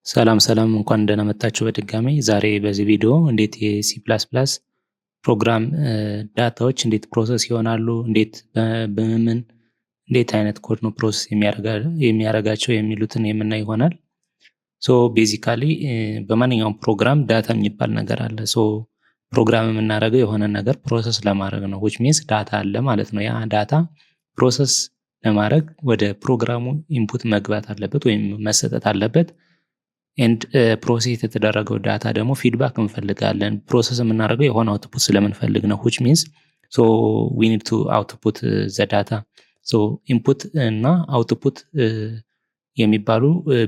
ሰላም እንኳን ደህና መጣችሁ በድጋሚ። ዛሬ በዚህ ቪዲዮ እንዴት የሲ ፕላስ ፕላስ ፕሮግራም ዳታዎች እንዴት ፕሮሰስ ይሆናሉ፣ በምን እንዴት አይነት ኮድ ነው ፕሮሰስ የሚያደርጋቸው የሚሉትን የምናይ ይሆናል። ቤዚካሊ በማንኛውም ፕሮግራም ዳታ የሚባል ነገር አለ። ፕሮግራም የምናደርገው የሆነ ነገር ፕሮሰስ ለማድረግ ነው። which means ዳታ አለ ማለት ነው። ያ ዳታ ፕሮሰስ ለማድረግ ወደ ፕሮግራሙ ኢንፑት መግባት አለበት ወይም መሰጠት አለበት። ኤንድ ፕሮሴስ የተደረገው ዳታ ደግሞ ፊድባክ እንፈልጋለን። ፕሮሰስ የምናደርገው የሆነ አውትፑት ስለምንፈልግ ነው። which means we need to output the data. ኢንፑት እና አውትፑት የሚባሉ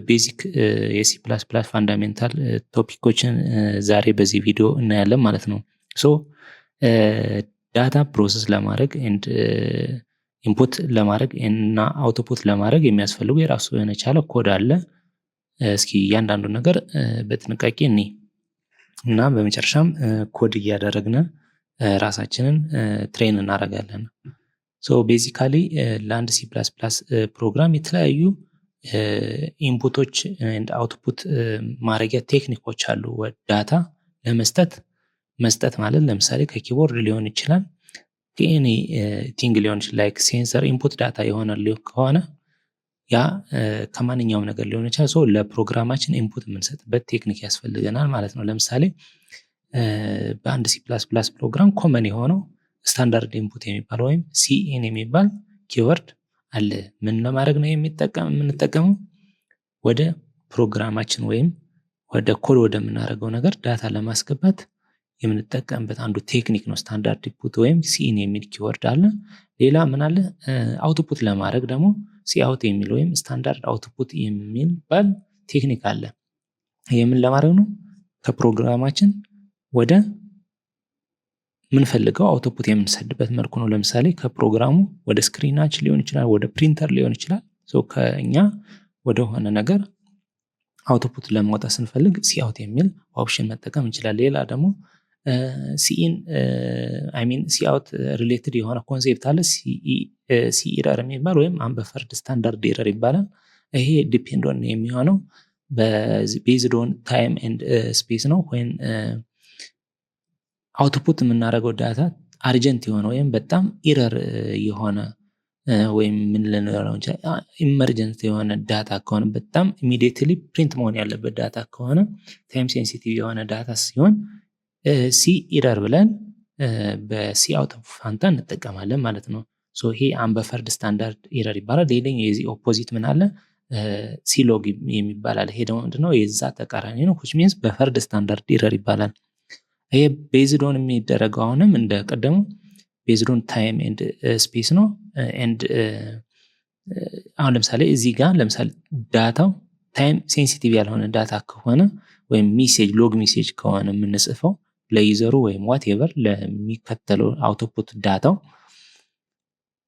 ቤዚክ የሲ ፕላስ ፕላስ ፋንዳሜንታል ቶፒኮችን ዛሬ በዚህ ቪዲዮ እናያለን ማለት ነው። ዳታ ፕሮሰስ ለማድረግ ኤንድ ኢንፑት ለማድረግ እና አውትፑት ለማድረግ የሚያስፈልጉ የራሱ የቻለ ኮድ አለ። እስኪ እያንዳንዱ ነገር በጥንቃቄ እና በመጨረሻም ኮድ እያደረግን ራሳችንን ትሬን እናደርጋለን። ቤዚካሊ ለአንድ ሲ ፕላስ ፕላስ ፕሮግራም የተለያዩ ኢንፑቶች ኤንድ አውትፑት ማድረጊያ ቴክኒኮች አሉ። ዳታ መስጠት ማለት ለምሳሌ ከኪቦርድ ሊሆን ይችላል፣ ከኤኒ ቲንግ ሊሆን ይችላል። ላይክ ሴንሰር ኢንፑት ዳታ የሆነ ከሆነ ያ ከማንኛውም ነገር ሊሆን ይችላል። ለፕሮግራማችን ኢንፑት የምንሰጥበት ቴክኒክ ያስፈልገናል ማለት ነው። ለምሳሌ በአንድ ሲ ፕላስ ፕላስ ፕሮግራም ኮመን የሆነው ስታንዳርድ ኢንፑት የሚባለው ወይም ሲኢን የሚባል ኪወርድ አለ። ምን ለማድረግ ነው የምንጠቀመው? ወደ ፕሮግራማችን ወይም ወደ ኮድ ወደምናደርገው ነገር ዳታ ለማስገባት የምንጠቀምበት አንዱ ቴክኒክ ነው። ስታንዳርድ ኢንፑት ወይም ሲኢን የሚል ኪወርድ አለ። ሌላ ምን አለ? አውትፑት ለማድረግ ደግሞ ሲአውት የሚል ወይም ስታንዳርድ አውትፑት የሚባል ቴክኒክ አለ። የምን ለማድረግ ነው? ከፕሮግራማችን ወደ ምንፈልገው አውትፑት የምንሰድበት መልኩ ነው። ለምሳሌ ከፕሮግራሙ ወደ ስክሪናችን ሊሆን ይችላል፣ ወደ ፕሪንተር ሊሆን ይችላል። ከኛ ወደ ሆነ ነገር አውትፑት ለማውጣት ስንፈልግ ሲአውት የሚል ኦፕሽን መጠቀም እንችላለን። ሌላ ደግሞ ሲአውት ሪሌትድ የሆነ ኮንሴፕት አለ። ሲኢረር የሚባል ወይም አንበፈርድ ስታንዳርድ ኤረር ይባላል። ይሄ ዲፔንድ ኦን የሚሆነው ቤዝድ ኦን ታይም ኤንድ ስፔስ ነው። ወይም አውትፑት የምናደርገው ዳታ አርጀንት የሆነ ወይም በጣም ኢረር የሆነ ወይም ምን ልንለው እንችላለን ኢመርጀንት የሆነ ዳታ ከሆነ በጣም ኢሚዲየትሊ ፕሪንት መሆን ያለበት ዳታ ከሆነ ታይም ሴንሲቲቭ የሆነ ዳታ ሲሆን ሲኢረር ብለን በሲአውት ፋንታ እንጠቀማለን ማለት ነው። ይሄ አንበፈርድ ስታንዳርድ ኤረር ይባላል። ሌላኛው የዚህ ኦፖዚት ምን አለ? ሲሎግ የሚባል አለ። ይሄ ደግሞ ምንድነው? የዛ ተቃራኒ ነው። which means በፈርድ ስታንዳርድ ኤረር ይባላል። ይሄ ቤዝድ ኦን የሚደረገው አሁንም እንደቀደሙ ቤዝድ ኦን ታይም ኤንድ ስፔስ ነው። ኤንድ አሁን ለምሳሌ እዚህ ጋር ለምሳሌ ዳታው ታይም ሴንሲቲቭ ያልሆነ ዳታ ከሆነ ወይም ሎግ ሜሴጅ ከሆነ የምንጽፈው ለዩዘሩ ወይም ዋትኤቨር ለሚከተለው አውትፑት ዳታው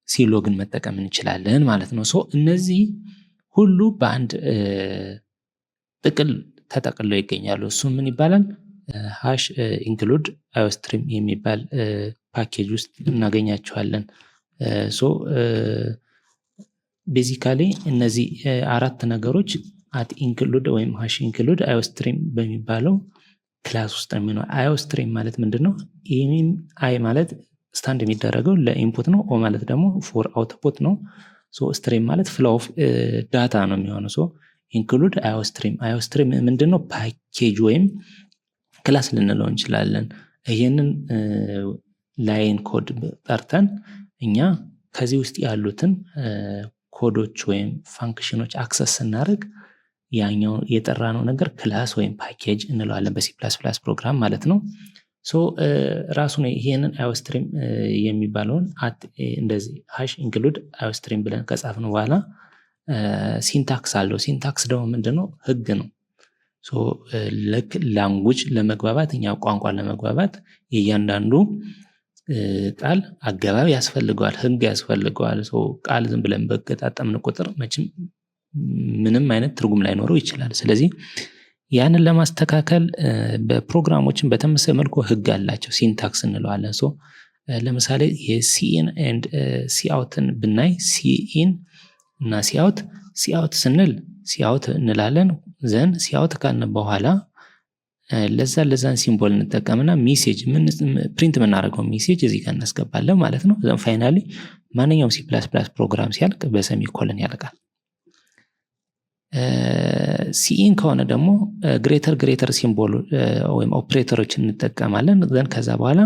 ሲሎግን መጠቀም እንችላለን ማለት ነው። እነዚህ ሁሉ በአንድ ጥቅል ተጠቅለው ይገኛሉ። እሱ ምን ይባላል? ሃሽ ኢንክሉድ አዮስትሪም የሚባል ፓኬጅ ውስጥ እናገኛቸዋለን። ቤዚካሊ እነዚህ አራት ነገሮች አት ኢንክሉድ ወይም ሃሽ ኢንክሉድ አዮስትሪም በሚባለው ክላስ ውስጥ ነው የሚሆነው። አዮስትሪም ማለት ምንድነው? ይህም አይ ማለት ስታንድ የሚደረገው ለኢንፑት ነው። ኦ ማለት ደግሞ ፎር አውትፑት ነው። ስትሪም ማለት ፍሎ ኦፍ ዳታ ነው የሚሆነው። ኢንክሉድ አዮስትሪም ምንድነው? ፓኬጅ ወይም ክላስ ልንለው እንችላለን። ይህንን ላይን ኮድ ጠርተን እኛ ከዚህ ውስጥ ያሉትን ኮዶች ወይም ፋንክሽኖች አክሰስ ስናደርግ ያኛው የጠራነው ነገር ክላስ ወይም ፓኬጅ እንለዋለን በሲ ፕላስ ፕላስ ፕሮግራም ማለት ነው። ራሱን ይሄንን አዮስትሪም የሚባለውን እንደዚህ ሃሽ ኢንክሉድ አዮስትሪም ብለን ከጻፍን በኋላ ሲንታክስ አለው። ሲንታክስ ደግሞ ምንድነው? ህግ ነው። ልክ ላንጉጅ ለመግባባት እኛ ቋንቋ ለመግባባት የእያንዳንዱ ቃል አገባብ ያስፈልገዋል፣ ህግ ያስፈልገዋል። ቃል ዝም ብለን በገጣጠምን ቁጥር መቼም ምንም አይነት ትርጉም ላይኖረው ይችላል። ስለዚህ ያንን ለማስተካከል በፕሮግራሞችን በተመሳሳይ መልኩ ህግ አላቸው፣ ሲንታክስ እንለዋለን። ለምሳሌ የሲኢን ኤንድ ሲአውትን ብናይ ሲኢን እና ሲአውት ሲአውት ስንል ሲአውት እንላለን። ዘን ሲአውት ካልን በኋላ ለዛን ሲምቦል እንጠቀምና ሜሴጅ ፕሪንት የምናደርገው ሜሴጅ እዚህ ጋር እናስገባለን ማለት ነው። ዘን ፋይናሊ ማንኛውም C++ ፕሮግራም ሲያልቅ በሰሚኮለን ያልቃል። ሲኢን ከሆነ ደግሞ ግሬተር ሲምቦል ወይም ኦፕሬተሮችን እንጠቀማለን። ዘን ከዛ በኋላ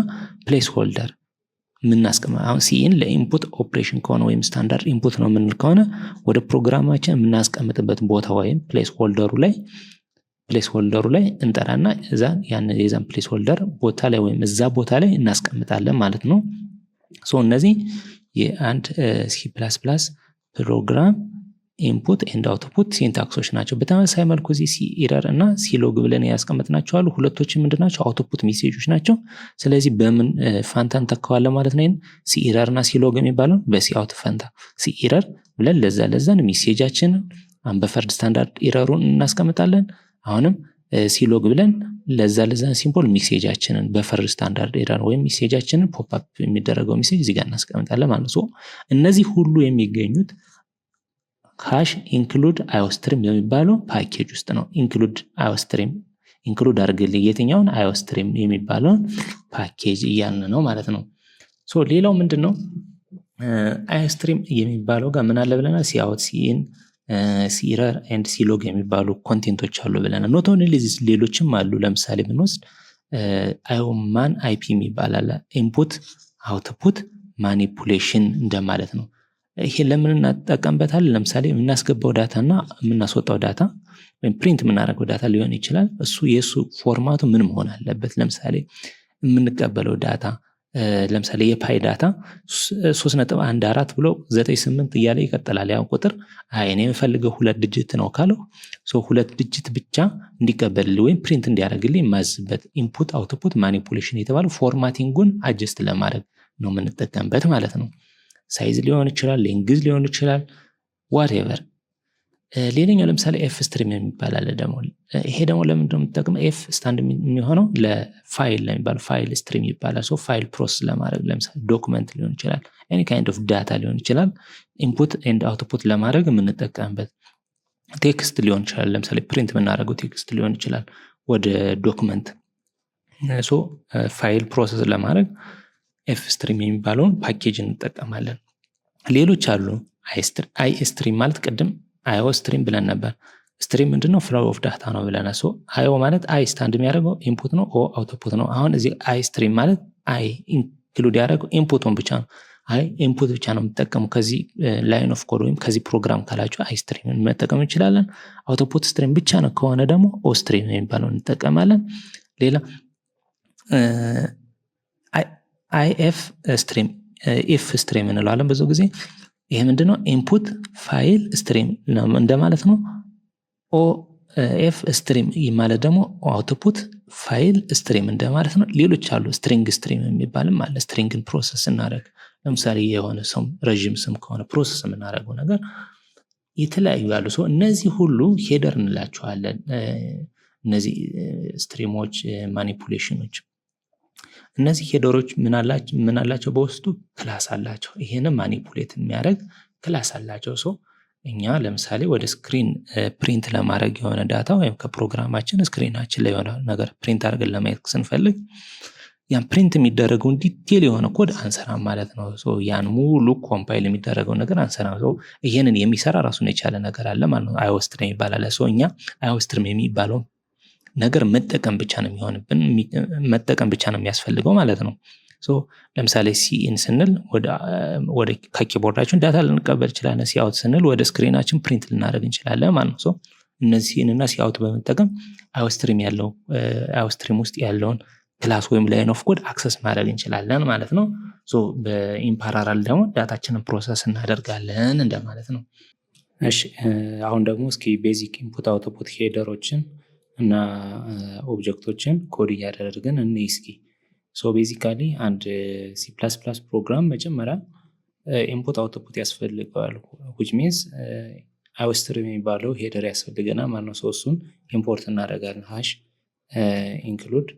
ፕሌስ ሆልደር አሁን ሲኢን ለኢንፑት ኦፕሬሽን ከሆነ ወይም ስታንዳርድ ኢንፑት ነው የምንል ከሆነ ወደ ፕሮግራማችን የምናስቀምጥበት ቦታ ወይም ፕሌስ ሆልደሩ ላይ እንጠራና የዛን ፕሌስ ሆልደር ቦታ ላይ ወይም እዛ ቦታ ላይ እናስቀምጣለን ማለት ነው። እነዚህ የአንድ C++ ፕሮግራም ኢንፑት ኤንድ አውትፑት ሲንታክሶች ናቸው። በተመሳሳይ መልኩ እዚህ ሲኤረር እና ሲሎግ ብለን ያስቀምጥናቸው አሉ። ሁለቶች ምንድናቸው? አውትፑት ሜሴጆች ናቸው። ስለዚህ በምን ፋንታ እንተካዋለን ማለት ነው? ሲኤረር እና ሲሎግ የሚባለው በሲአውት ፋንታ ሲኤረር ብለን ለዛን ሜሴጃችንን አንበፈርድ ስታንዳርድ ኤረሩን እናስቀምጣለን። አሁንም ሲሎግ ብለን ለዛን ሲምቦል ሜሴጃችንን በፈርድ ስታንዳርድ ኤረር ወይም ሜሴጃችንን ፖፕ አፕ የሚደረገው ሜሴጅ እዚህ ጋር እናስቀምጣለን ማለት ነው። እነዚህ ሁሉ የሚገኙት ሃሽ ኢንክሉድ አዮስትሪም የሚባለው ፓኬጅ ውስጥ ነው። ኢንክሉድ አድርግልኝ የትኛውን አዮስትሪም የሚባለውን ፓኬጅ እያልን ነው ማለት ነው። ሌላው ምንድነው? አዮስትሪም የሚባለው ጋር ምን አለ ብለናል? ሲአውት፣ ሲኢን፣ ሲኤረር ኤንድ ሲሎግ የሚባሉ ኮንቴንቶች አሉ ብለናል። ኖት ኦንሊ ሌሎችም አሉ። ለምሳሌ ብንወስድ አዮማን አይፒ የሚባል አለ። ኢንፑት አውትፑት ማኒፑሌሽን እንደማለት ነው። ይሄ ለምን እናጠቀምበታለን? ለምሳሌ የምናስገባው ዳታ እና የምናስወጣው ዳታ ወይም ፕሪንት የምናደርገው ዳታ ሊሆን ይችላል። የእሱ ፎርማቱ ምን መሆን አለበት? ለምሳሌ የምንቀበለው ዳታ ለምሳሌ የፓይ ዳታ 3.14 ብሎ 98 እያለ ይቀጥላል። ያን ቁጥር እኔ የምፈልገው 2 ዲጂት ነው ካለው 2 ዲጂት ብቻ እንዲቀበልልኝ ወይም ፕሪንት እንዲያደርግልኝ የማዝበት ኢንፑት አውትፑት ማኒፑሌሽን የተባለው ፎርማቲንጉን አጀስት ለማድረግ ነው የምንጠቀምበት ማለት ነው። ሳይዝ ሊሆን ይችላል፣ ሌንግዝ ሊሆን ይችላል፣ ዋትኤቨር። ሌላኛው ለምሳሌ ኤፍ ስትሪም የሚባል አለ ደግሞ። ይሄ ደግሞ ለምንድነው የምንጠቀመው? ኤፍ ስታንድ የሚሆነው ለፋይል ለሚባለው ፋይል ስትሪም ይባላል። ፋይል ፕሮሰስ ለማድረግ ለምሳሌ ዶክመንት ሊሆን ይችላል፣ ኤኒ ካይንድ ኦፍ ዳታ ሊሆን ይችላል። ኢንፑት ኤንድ አውትፑት ለማድረግ የምንጠቀምበት ቴክስት ሊሆን ይችላል። ለምሳሌ ፕሪንት የምናደርገው ቴክስት ሊሆን ይችላል ወደ ዶክመንት። ፋይል ፕሮሰስ ለማድረግ ኤፍ ስትሪም የሚባለውን ፓኬጅ እንጠቀማለን። ሌሎች አሉ። አይ ስትሪም ማለት ቅድም አዮ ስትሪም ብለን ነበር። ስትሪም ምንድነው? ፍሎው ኦፍ ዳታ ነው ብለናል። አዮ ማለት አይ ስታንድ የሚያደርገው ኢንፑት ነው፣ ኦ አውትፑት ነው። አሁን እዚህ አይ ስትሪም ማለት አይ ኢንክሉድ ያደረገው ኢንፑቱን ብቻ ነው። አይ ኢንፑት ብቻ ነው የምጠቀሙ ከዚህ ላይን ኦፍ ኮድ ወይም ከዚህ ፕሮግራም ካላችሁ አይ ስትሪም መጠቀም እንችላለን። አውትፑት ስትሪም ብቻ ነው ከሆነ ደግሞ ኦ ስትሪም የሚባለውን እንጠቀማለን። ሌላ አይኤፍ ስትሪም ኢፍ ስትሪም እንለዋለን ብዙ ጊዜ። ይሄ ምንድነው? ኢንፑት ፋይል ስትሪም እንደማለት ነው። ኤፍ ስትሪም ማለት ደግሞ አውትፑት ፋይል ስትሪም እንደማለት ነው። ሌሎች አሉ። ስትሪንግ ስትሪም የሚባልም አለ። ስትሪንግን ፕሮሰስ እናደርግ ለምሳሌ የሆነ ስም ረዥም ስም ከሆነ ፕሮሰስ የምናደርገው ነገር የተለያዩ ያሉ እነዚህ ሁሉ ሄደር እንላቸዋለን። እነዚህ ስትሪሞች ማኒፑሌሽኖች እነዚህ ሄደሮች ምን አላቸው? በውስጡ ክላስ አላቸው። ይሄንን ማኒፑሌት የሚያደርግ ክላስ አላቸው። እኛ ለምሳሌ ወደ ስክሪን ፕሪንት ለማድረግ የሆነ ዳታ ወይም ከፕሮግራማችን ስክሪናችን ላይ የሆነ ነገር ፕሪንት አድርገን ለማየት ስንፈልግ ያን ፕሪንት የሚደረገውን ዲቴል የሆነ ኮድ አንሰራም ማለት ነው። ያን ሙሉ ኮምፓይል የሚደረገው ነገር አንሰራም። ይሄንን የሚሰራ ራሱን የቻለ ነገር አለ ማለት ነው። አዮስትሪም ይባላል። እኛ አዮስትሪም የሚባለው ነገር መጠቀም ብቻ ነው የሚሆንብን፣ መጠቀም ብቻ ነው የሚያስፈልገው ማለት ነው። ለምሳሌ ሲኢን ስንል ወደ ከኪቦርዳችን ዳታ ልንቀበል እንችላለን። ሲአውት ስንል ወደ ስክሪናችን ፕሪንት ልናደርግ እንችላለን ማለት ነው። እነዚህ ሲኢን እና ሲአውት በመጠቀም አዮስትሪም ውስጥ ያለውን ክላስ ወይም ላይን ኦፍ ኮድ አክሰስ ማድረግ እንችላለን ማለት ነው። በኢምፓራራል ደግሞ ዳታችንን ፕሮሰስ እናደርጋለን እንደማለት ነው። እሺ አሁን ደግሞ እስኪ ቤዚክ ኢንፑት አውትፑት ሄደሮችን እና ኦብጀክቶችን ኮድ እያደረግን እንይ እስኪ። ቤዚካሊ አንድ C++ ፕሮግራም መጀመሪያ ኢንፑት አውትፑት ያስፈልገዋል። which means አዮስትሪም የሚባለው ሄደር ያስፈልገናል ማለት ነው። እሱን ኢምፖርት እናደርጋለን። ሃሽ ኢንክሉድ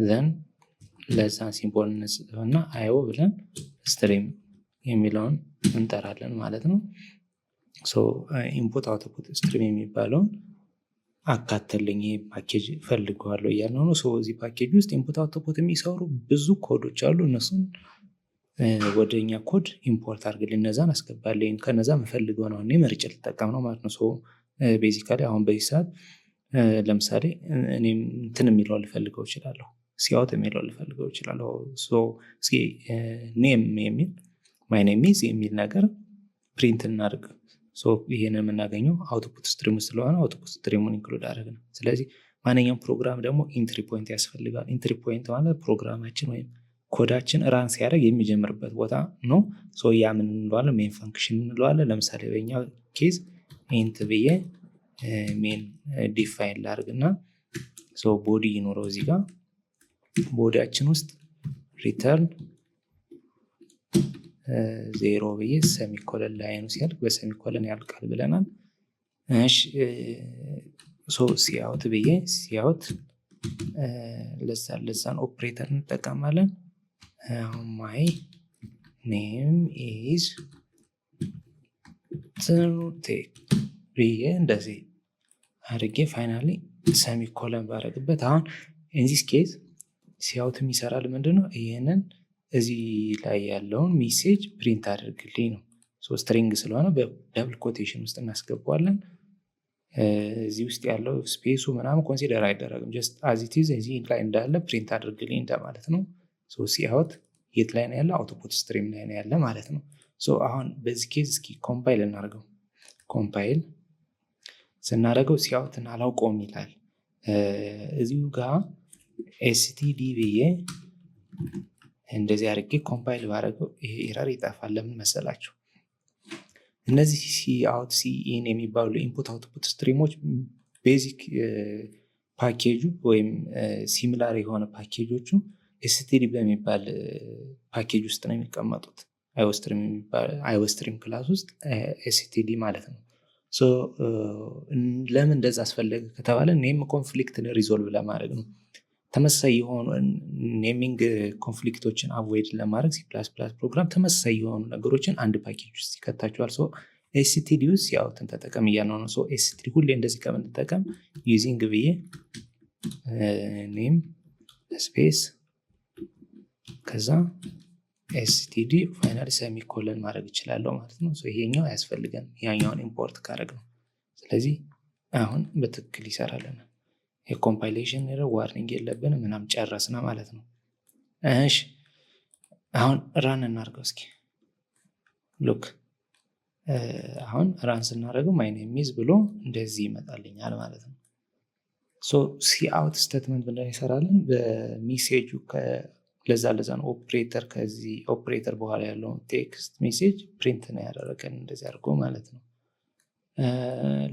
then ለዛን ሲምቦል እንጽፍና አዮ ብለን ስትሪም የሚለውን እንጠራለን ማለት ነው። ኢንፑት አውትፑት ስትሪም የሚባለውን አካተልኝ ይሄ ፓኬጅ ፈልገዋለሁ እያልነው ነው። እዚህ ፓኬጅ ውስጥ ኢንፑት አውትፑት የሚሰሩ ብዙ ኮዶች አሉ። እነሱን ወደኛ ኮድ ኢምፖርት አድርግልኝ፣ እነዛን አስገባልኝ፣ ከነዛ የምፈልገው ነው እኔ መርጬ ልጠቀም ነው ማለት ነው። ቤዚካሊ አሁን በዚህ ሰዓት ለምሳሌ እኔም እንትን የሚለው ልፈልገው እችላለሁ፣ ሲያውት የሚለው ልፈልገው እችላለሁ። እስኪ ኔም የሚል ማይ ኔም ኢዝ የሚል ነገር ፕሪንት እናድርግ። ይሄንን የምናገኘው አውትፑት ስትሪሙ ስለሆነ አውትፑት ስትሪሙን ኢንክሉድ አድርግ ነው። ስለዚህ ማንኛውም ፕሮግራም ደግሞ ኢንትሪ ፖይንት ያስፈልጋል። ኢንትሪ ፖይንት ማለት ፕሮግራማችን ወይም ኮዳችን ራን ሲያደርግ የሚጀምርበት ቦታ ነው። ያ ምን እንለዋለን? ሜን ፈንክሽን እንለዋለን። ለምሳሌ በኛ ኬዝ ኢንት ብዬ ሜን ዲፋይን ላድርግና ቦዲ ይኖረው እዚህ ጋር ቦዲያችን ውስጥ ሪተርን 0 ብዬ ሰሚኮለን ላይኑ ሲያልቅ በሰሚኮለን ያልቃል ብለናል። ሲያውት ብዬ ሲያውት ለዛን ኦፕሬተር እንጠቀማለን። ማይ ኔም ኢዝ ትኑቴክ ብዬ እንደዚህ አድርጌ ፋይናሊ ሰሚኮለን ባረግበት አሁን ኢንዚስ ኬዝ ሲያውት የሚሰራል ምንድነው? ይህንን እዚህ ላይ ያለውን ሜሴጅ ፕሪንት አድርግልኝ ነው። ስትሪንግ ስለሆነ በደብል ኮቴሽን ውስጥ እናስገባዋለን። እዚህ ውስጥ ያለው ስፔሱ ምናምን ኮንሲደር አይደረግም። ጀስት አዚቲዝ እዚህ ላይ እንዳለ ፕሪንት አድርግልኝ እንደማለት ነው። ሲያውት የት ላይ ነው ያለ? አውትፑት ስትሪም ላይ ነው ያለ ማለት ነው። አሁን በዚህ ኬዝ እስኪ ኮምፓይል እናደርገው። ኮምፓይል ስናደርገው ሲያውትን አላውቀውም ይላል። እዚሁ ጋር ኤስቲዲ ብዬ እንደዚህ አድርጌ ኮምፓይል ባደረገው ይሄ ኤረር ይጠፋል። ለምን መሰላችሁ? እነዚህ ሲአውት ሲኢን የሚባሉ ኢንፑት አውትፑት ስትሪሞች ቤዚክ ፓኬጁ ወይም ሲሚላር የሆነ ፓኬጆቹ ኤስቲዲ በሚባል ፓኬጅ ውስጥ ነው የሚቀመጡት። አይኦስትሪም ክላስ ውስጥ ኤስቲዲ ማለት ነው። ለምን እንደዛ አስፈለገ ከተባለ ኔም ኮንፍሊክትን ሪዞልቭ ለማድረግ ነው። ተመሳሳይ የሆኑ ኔሚንግ ኮንፍሊክቶችን አቮይድ ለማድረግ ሲ ፕላስ ፕላስ ፕሮግራም ተመሳሳይ የሆኑ ነገሮችን አንድ ፓኬጅ ውስጥ ይከታቸዋል። ኤስቲዲ ውስጥ ሲያውትን ተጠቀም እያልነው ነው። ኤስቲዲ ሁሌ እንደዚህ ከምንጠቀም ዩዚንግ ብዬ ኔም ስፔስ ከዛ ኤስቲዲ ፋይናል ሰሚኮለን ማድረግ ይችላለሁ ማለት ነው። ይሄኛው አያስፈልገን ያኛውን ኢምፖርት ካረግ ነው። ስለዚህ አሁን በትክክል ይሰራልን። የኮምፓይሌሽን ዋርኒንግ የለብን ምናም ጨረስና ማለት ነው። እሺ አሁን ራን እናርገው እስኪ። ሉክ አሁን ራን ስናደርገው ማይ ኔም ኢዝ ብሎ እንደዚህ ይመጣልኛል ማለት ነው። ሲአውት ስቴትመንት ብለን ይሰራልን በሜሴጁ ለዛን ኦፕሬተር ከዚህ ኦፕሬተር በኋላ ያለውን ቴክስት ሜሴጅ ፕሪንት ነው ያደረገን እንደዚህ አድርጎ ማለት ነው።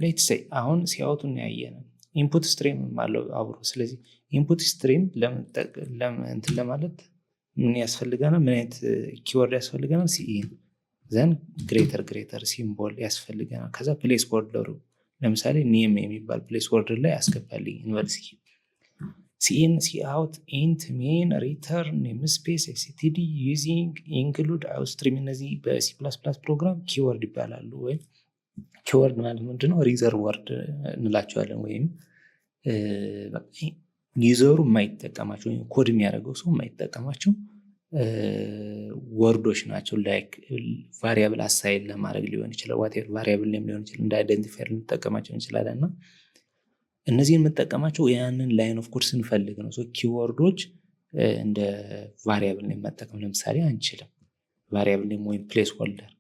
ሌትስ ሴይ አሁን ሲአውቱን ያየነው ኢንፑት ስትሪም አለው አብሮ። ስለዚህ ኢንፑት ስትሪም እንትን ለማለት ምን ያስፈልገናል? ምን አይነት ኪወርድ ያስፈልገናል? ሲኢን ዘን ግሬተር ሲምቦል ያስፈልገናል። ከዛ ፕሌስ ሆልደሩ ለምሳሌ ኔም የሚባል ፕሌስ ሆልደር ላይ ያስገባልኝ ዩኒቨርሲቲ ሲኢን ሲአውት ኢንት ሜን ሪተርን ኔም ስፔስ ኤስቲዲ ዩዚንግ ኢንክሉድ አይኦስትሪም። እነዚህ በሲ ፕላስ ፕላስ ፕሮግራም ኪወርድ ይባላሉ። ወይም ኪወርድ ማለት ምንድነው? ሪዘርቭ ወርድ እንላቸዋለን። ወይም ዩዘሩ የማይጠቀማቸው ወይም ኮድ የሚያደርገው ሰው የማይጠቀማቸው ወርዶች ናቸው። ላይክ ቫሪያብል አሳይን ለማድረግ ሊሆን ይችላል። ዋቴቨር ቫሪያብል ኔም ሊሆን ይችላል። እንደ አይደንቲፋየር ልንጠቀማቸው እንችላለን። እና እነዚህን የምንጠቀማቸው ያንን ላይን ኦፍ ኮድ ስንፈልግ ነው። ኪወርዶች እንደ ቫሪያብል ኔም መጠቀም ለምሳሌ አንችልም። ቫሪያብል ኔም ወይም ፕሌስ ሆልደር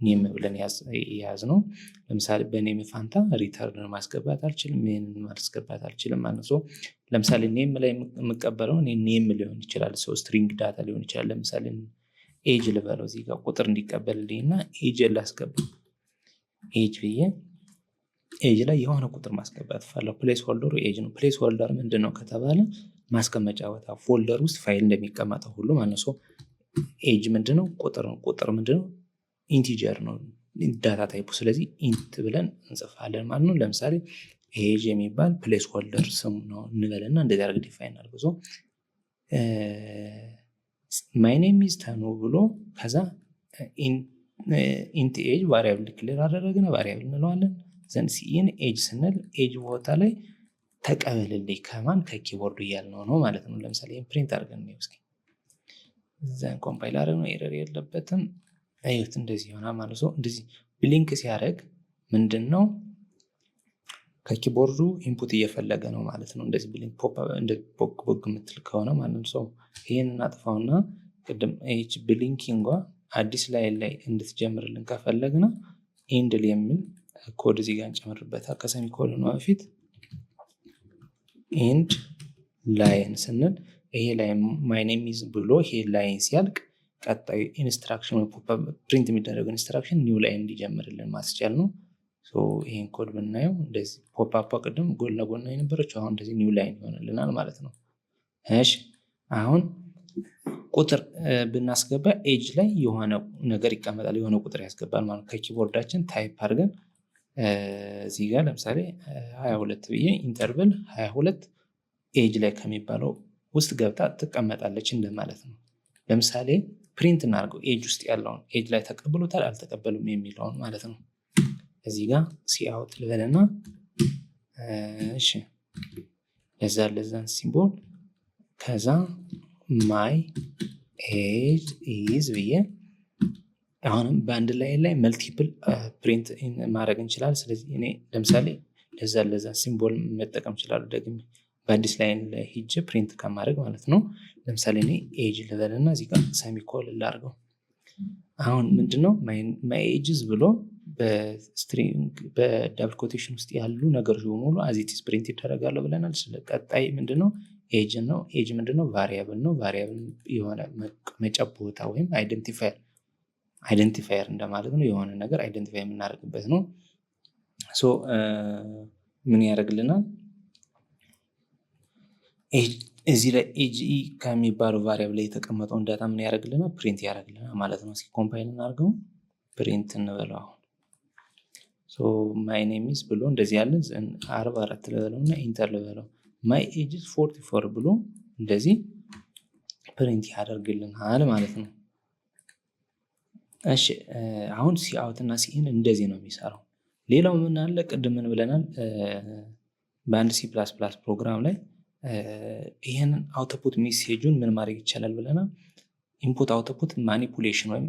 ኔም ብለን ያዝ ነው። ለምሳሌ በኔም ፋንታ ሪተርን ማስገባት አልችልም፣ ሜን ማስገባት አልችልም ማለት ነው። ለምሳሌ ኔም ላይ የምቀበለው ኔም ሊሆን ይችላል፣ ስትሪንግ ዳታ ሊሆን ይችላል። ለምሳሌ ኤጅ ልበለው እዚህ ጋር ቁጥር እንዲቀበልልኝ እና ኤጅ ላስገባ። ኤጅ ብዬ ኤጅ ላይ የሆነ ቁጥር ማስገባት ፈለው። ፕሌስ ሆልደሩ ኤጅ ነው። ፕሌስ ሆልደር ምንድን ነው ከተባለ ማስቀመጫ ቦታ ፎልደር ውስጥ ፋይል እንደሚቀመጠው ሁሉ ማለት ነው። ኤጅ ምንድነው? ቁጥር ነው። ቁጥር ምንድነው? ኢንቲጀር ነው ዳታ ታይፑ። ስለዚህ ኢንት ብለን እንጽፋለን ማለት ነው። ለምሳሌ ኤጅ የሚባል ፕሌስ ሆልደር ስም ነው እንበልና እንደዚህ አድርግ ዲፋይን አድርጎ ማይ ኔም ኢዝ ተኑ ብሎ ከዛ ኢንት ኤጅ ቫሪያብል ዲክሌር አደረግን፣ ቫሪያብል እንለዋለን። ዘን ሲኢን ኤጅ ስንል ኤጅ ቦታ ላይ ተቀበልልኝ ከማን ከኪቦርዱ እያልነው ነው ማለት ነው። ለምሳሌ ፕሪንት አድርገን ነው እስኪ ዘን ኮምፓይል አድርገን ነው ኤረር የለበትም። አዩት እንደዚህ ይሆናል ማለት ነው። እንደዚህ ብሊንክ ሲያደርግ ምንድነው ከኪቦርዱ ኢንፑት እየፈለገ ነው ማለት ነው። እንደዚህ ብሊንክ ፖፕ እንደ ቦግ የምትል ከሆነ ማለት ነው። ይሄንን አጥፋውና ቅድም ኤጅ ብሊንኪንጓ አዲስ ላይ እንድትጀምርልን ከፈለግና ኢንድል የሚል ኮድ እዚህ ጋር እንጨምርበታል። ከሰሚኮሎን በፊት ኢንድ ላይን ስንል ይሄ ላይ ማይ ኔም ኢዝ ብሎ ይሄ ላይን ሲያልቅ ቀጣዩ ኢንስትራክሽን ፕሪንት የሚደረገው ኢንስትራክሽን ኒው ላይን እንዲጀምርልን ማስቻል ነው። ይሄን ኮድ ብናየው እንደዚህ ፖፕ አፕ ቅድም ጎን ለጎን የነበረችው አሁን እንደዚህ ኒው ላይን ይሆንልናል ማለት ነው። እሺ አሁን ቁጥር ብናስገባ ኤጅ ላይ የሆነ ነገር ይቀመጣል፣ የሆነ ቁጥር ያስገባል ማለት ነው። ከኪቦርዳችን ታይፕ አድርገን እዚህ ጋር ለምሳሌ 22 ብዬ ኢንተርቨል 22 ኤጅ ላይ ከሚባለው ውስጥ ገብታ ትቀመጣለች እንደማለት ነው። ለምሳሌ ፕሪንት እናድርገው ኤጅ ውስጥ ያለውን ኤጅ ላይ ተቀብሎታል አልተቀበሉም የሚለውን ማለት ነው። እዚህ ጋር ሲአውት ልበልና እሺ ለዛን ሲምቦል ከዛ ማይ ኤጅ ኢዝ ብዬ አሁንም በአንድ ላይ መልቲፕል ፕሪንት ማድረግ እንችላለን። ስለዚህ እኔ ለምሳሌ ለዛ ሲምቦል መጠቀም እችላለሁ ደግሜ በአዲስ ላይን ላይ ሂጅ ፕሪንት ከማድረግ ማለት ነው። ለምሳሌ እኔ ኤጅ ልበልና እዚህ ጋር ሰሚኮሎን ላድርገው። አሁን ምንድነው ማይ ኤጅዝ ብሎ በስትሪንግ በዳብል ኮቴሽን ውስጥ ያሉ ነገሮች በሙሉ አዚቲስ ፕሪንት ይደረጋሉ ብለናል። ቀጣይ ምንድነው ኤጅ ነው። ኤጅ ምንድነው ቫሪያብል ነው። ቫሪያብል የሆነ መቀመጫ ቦታ ወይም አይደንቲፋየር እንደማለት ነው። የሆነ ነገር አይደንቲፋይ የምናደርግበት ነው። ምን ያደርግልናል? እዚህ ላይ ኤጅ ከሚባለው ቫሪያብል ላይ የተቀመጠውን ዳታ ምን ያደርግልናል? ፕሪንት ያደርግልናል ማለት ነው። እስኪ ኮምፓይል እናድርገው፣ ፕሪንት እንበለው። አሁን ማይ ኔም ኢዝ ብሎ እንደዚህ ያለ 44 ልበለው እና ኢንተር ልበለው። ማይ ኤጅ ኢዝ 44 ብሎ እንደዚህ ፕሪንት ያደርግልናል ማለት ነው። እሺ አሁን ሲአውት እና ሲኢን እንደዚህ ነው የሚሰራው። ሌላው ምን አለ? ቅድም ምን ብለናል? በአንድ C++ ፕሮግራም ላይ ይሄንን አውትፑት ሜሴጁን ምን ማድረግ ይቻላል ብለናል? ኢንፑት አውትፑት ማኒፑሌሽን ወይም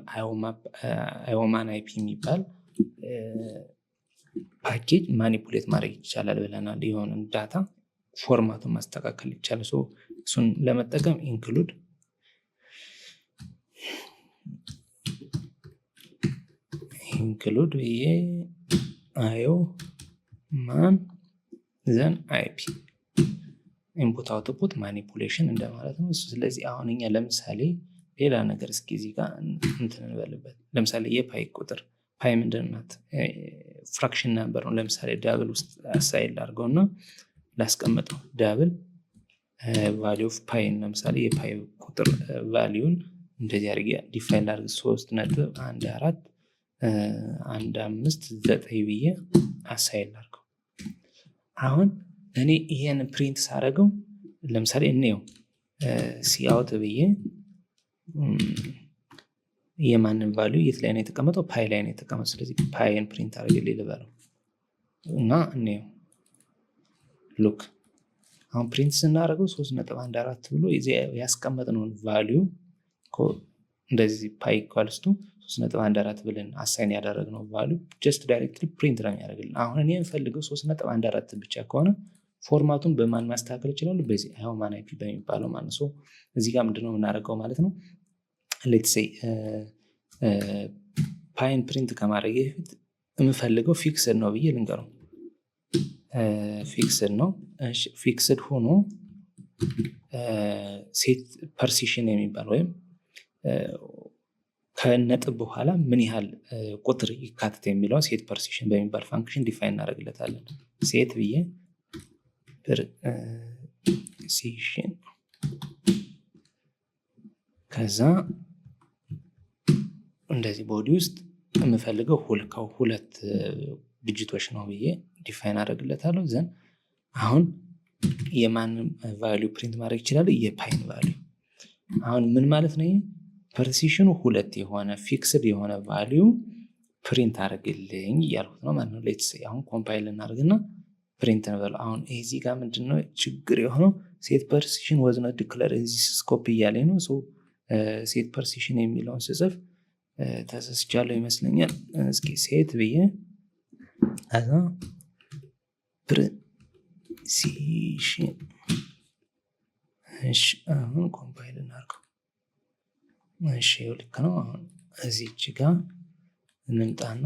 አዮማን አይፒ የሚባል ፓኬጅ ማኒፑሌት ማድረግ ይቻላል ብለናል። የሆነ ዳታ ፎርማቱን ማስተካከል ይቻላል። እሱን ለመጠቀም ኢንክሉድ ብዬ አዮ ማን ዘን አይፒ ኢንፑት አውትፑት ማኒፑሌሽን እንደማለት ነው። ስለዚህ አሁን እኛ ለምሳሌ ሌላ ነገር እስኪ እዚህ ጋር እንትን እንበልበት። ለምሳሌ የፓይ ቁጥር ፓይ ምንድን ናት? ፍራክሽን ነምበር ነው። ለምሳሌ ዳብል ውስጥ አሳይል አድርገውና ላስቀምጠው ዳብል ቫሊዩ ኦፍ ፓይ። ለምሳሌ የፓይ ቁጥር ቫሊዩን እንደዚህ አድርጌ ዲፋይን ላድርግ 3.1415 ብዬ አሳይል አድርገው። አሁን እኔ ይሄን ፕሪንት ሳደርገው ለምሳሌ እኔው ሲአውት ብዬ የማንን ቫልዩ የት ላይ ነው የተቀመጠው? ፓይ ላይ ነው የተቀመጠው። ስለዚህ ፓይን ፕሪንት አድርግልኝ ልበለው እና እኔው ሉክ አሁን ፕሪንት ስናደርገው 3.14 ብሎ ያስቀመጥነውን ቫልዩ እንደዚህ ፓይ ኢኳልስ ቱ 3.14 ብለን አሳይን ያደረግነው ቫልዩ ጀስት ዳይሬክትሊ ፕሪንት ነው የሚያደርግልን። አሁን እኔ የምፈልገው 3.14 ብቻ ከሆነ ፎርማቱን በማን ማስተካከል ይችላሉ? በዚህ አዮማን አይፒ በሚባለው ማለት ነው። እዚህ ጋር ምንድነው የምናደርገው ማለት ነው? ሌትስ ሴይ ፓይን ፕሪንት ከማድረግ በፊት የምፈልገው ፊክስድ ነው ብዬ ልንገረው። ፊክስድ ነው። ፊክስድ ሆኖ ሴት ፐርሲሽን የሚባል ወይም ከነጥብ በኋላ ምን ያህል ቁጥር ይካተት የሚለው ሴት ፐርሲሽን በሚባል ፋንክሽን ዲፋይን እናደርግለታለን። ሴት ብዬ ፐርሲሽን ከዛ እንደዚህ ቦዲ ውስጥ የምፈልገው ሁለት ዲጂቶች ነው ብዬ ዲፋይን አደርግለታለሁ። ዘን አሁን የማንም ቫልዩ ፕሪንት ማድረግ ይችላል? የፓይን ቫልዩ። አሁን ምን ማለት ነው? ፐርሲሽኑ 2 የሆነ ፊክስድ የሆነ ቫሊዩ ፕሪንት አድርግልኝ እያልኩት ነው ማለት ነው። ሌትስ አሁን ኮምፓይል እናደርግና ፕሪንት እንበለው። አሁን እዚህ ጋር ምንድነው ችግር የሆነው? ሴት ፐርሲሽን ወዝ ኖት ዲክለርድ ኢን ዚስ ስኮፕ እያለኝ ነው። ሴት ፐርሲሽን የሚለውን ስጽፍ ተሳስቻለሁ ይመስለኛል። እስኪ ሴት ብዬ አዛ ፐርሲሽን። እሺ አሁን ኮምፓይል እናድርገው። እሺ ልክ ነው። አሁን እዚች ጋር እንምጣና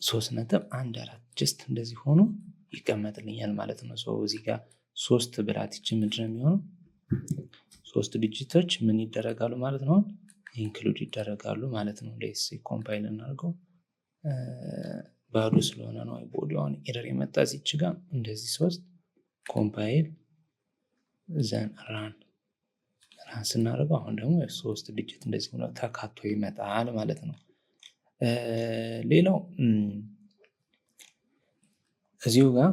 3.14 ጀስት እንደዚህ ሆኖ ይቀመጥልኛል ማለት ነው። እዚህ ጋር 3 ብላት ይች ምንድን ነው የሚሆነው? 3 ዲጂቶች ምን ይደረጋሉ ማለት ነው? ኢንክሉድ ይደረጋሉ ማለት ነው። ሌትስ ኮምፓይል እናድርገው። ባዶ ስለሆነ ነው ቦዲውን ኤረር የመጣ እዚች ጋር እንደዚህ 3 ኮምፓይል ዘን ራን ስናደርገው አሁን ደግሞ 3 ዲጂት እንደዚህ ሆኖ ተካቶ ይመጣል ማለት ነው። ሌላው እዚሁ ጋር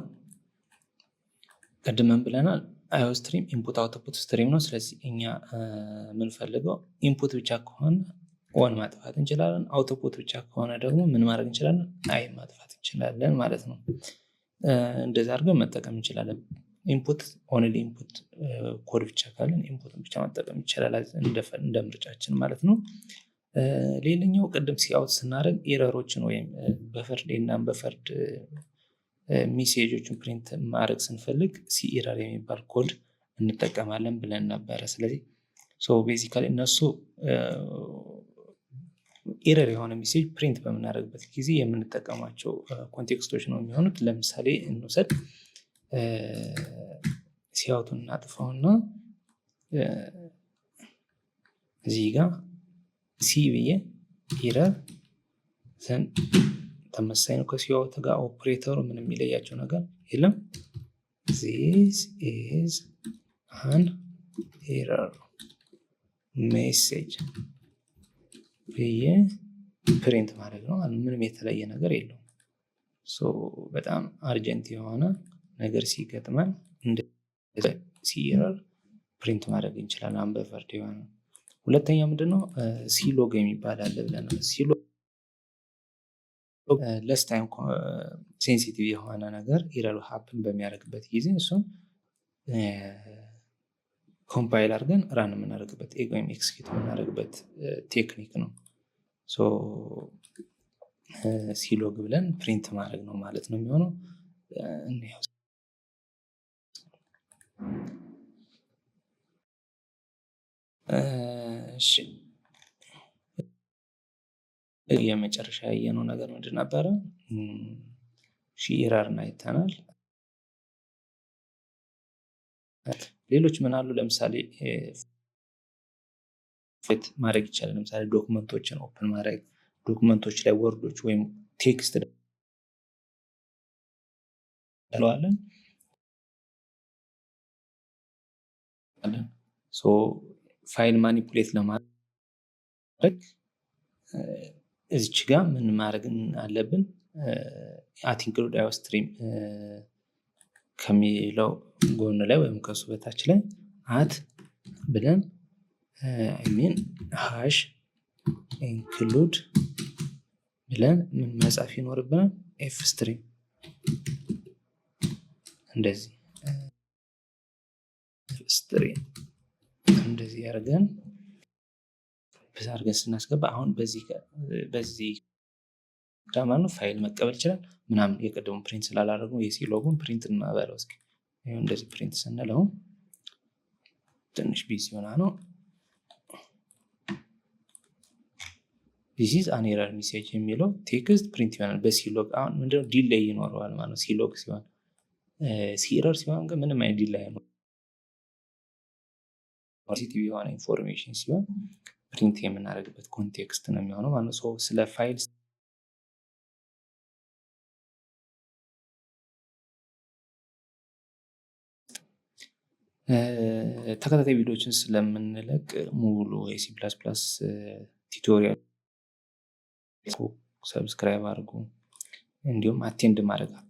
ቀድመን ብለናል አዮስትሪም ኢንፑት አውትፑት ስትሪም ነው። ስለዚህ እኛ የምንፈልገው ኢንፑት ብቻ ከሆነ ኦን ማጥፋት እንችላለን። አውትፑት ብቻ ከሆነ ደግሞ ምን ማድረግ እንችላለን? አይ ማጥፋት እንችላለን ማለት ነው። እንደዛ አድርገን መጠቀም እንችላለን። ኢንፑት ኦንሊ ኢንፑት ኮድ ብቻ ካለን ኢንፑትን ብቻ መጠቀም ይችላል እንደ ምርጫችን ማለት ነው። ሌላኛው ቅድም ሲአውት ስናደርግ ኤረሮችን ወይም በፈርድ እና በፈርድ ሜሴጆችን ፕሪንት ማድረግ ስንፈልግ ሲኤረር የሚባል ኮድ እንጠቀማለን ብለን ነበረ። ስለዚህ ቤዚካሊ እነሱ ኤረር የሆነ ሜሴጅ ፕሪንት በምናደርግበት ጊዜ የምንጠቀማቸው ኮንቴክስቶች ነው የሚሆኑት። ለምሳሌ እንውሰድ። ሲአውቱን እናጥፋውና እዚህ ጋር ሲ ብዬ ኤረር ዘን ተመሳሳይ ነው ከሲአውት ጋር ኦፕሬተሩ ምንም የሚለያቸው ነገር የለም። this is an error message ብዬ ፕሪንት ማድረግ ነው። ምንም የተለየ ነገር የለውም። በጣም አርጀንት የሆነ ነገር ሲገጥመን ሲኤረር ፕሪንት ማድረግ እንችላለን። አንበፈርድ የሆነ ሁለተኛ ምንድነው? ሲሎግ የሚባል አለ ብለናል። ሲሎግ ለስ ታይም ሴንሲቲቭ የሆነ ነገር ኤረር ሀፕን በሚያደርግበት ጊዜ እሱን ኮምፓይል አድርገን ራን የምናደርግበት ወይም ኤክስኪዩት የምናደርግበት ቴክኒክ ነው። ሲሎግ ብለን ፕሪንት ማድረግ ነው ማለት ነው የሚሆነው። የመጨረሻ ያየነው ነገር ምንድን ነበረ? ኤረርን አይተናል። ሌሎች ምን አሉ? ለምሳሌ ማድረግ ይቻላል። ለምሳሌ ዶክመንቶችን ኦፕን ማድረግ፣ ዶክመንቶች ላይ ወርዶች ወይም ቴክስት እንለዋለን። ፋይል ማኒፑሌት ለማድረግ እዚች ጋር ምን ማድረግ አለብን? ኢንክሉድ አዮስትሪም ከሚለው ጎን ላይ ወይም ከሱ በታች ላይ አት ብለን ሃሽ ኢንክሉድ ብለን ምን መጻፍ ይኖርብናል? ኤፍ ስትሪም እንደዚህ ስትሪም እንደዚህ ያደርገን ብዛ አድርገን ስናስገባ አሁን በዚህ ግራማር ነው ፋይል መቀበል ይችላል ምናምን። የቀደሙ ፕሪንት ስላላደረጉ የሲሎጉን ፕሪንት እናበለው እስኪ። ይሄው እንደዚህ ፕሪንት ስንለው ትንሽ ቢዚ ሆና ነው። this is an error message የሚለው ቴክስት ፕሪንት ይሆናል በሲሎግ። አሁን ምንድነው ዲሌይ ይኖረዋል ማለት ነው ሲሎግ ሲሆን። ሲኤረር ሲሆን ግን ምንም አይነት ዲሌይ ነው። ፖዚቲቭ የሆነ ኢንፎርሜሽን ሲሆን ፕሪንት የምናደርግበት ኮንቴክስት ነው የሚሆነው ማለት ነው። ስለ ፋይል ተከታታይ ቪዲዮዎችን ስለምንለቅ ሙሉ የሲ ፕላስ ፕላስ ቲዩቶሪያል ሰብስክራይብ አድርጉ፣ እንዲሁም አቴንድ ማድረግ አትርሱ።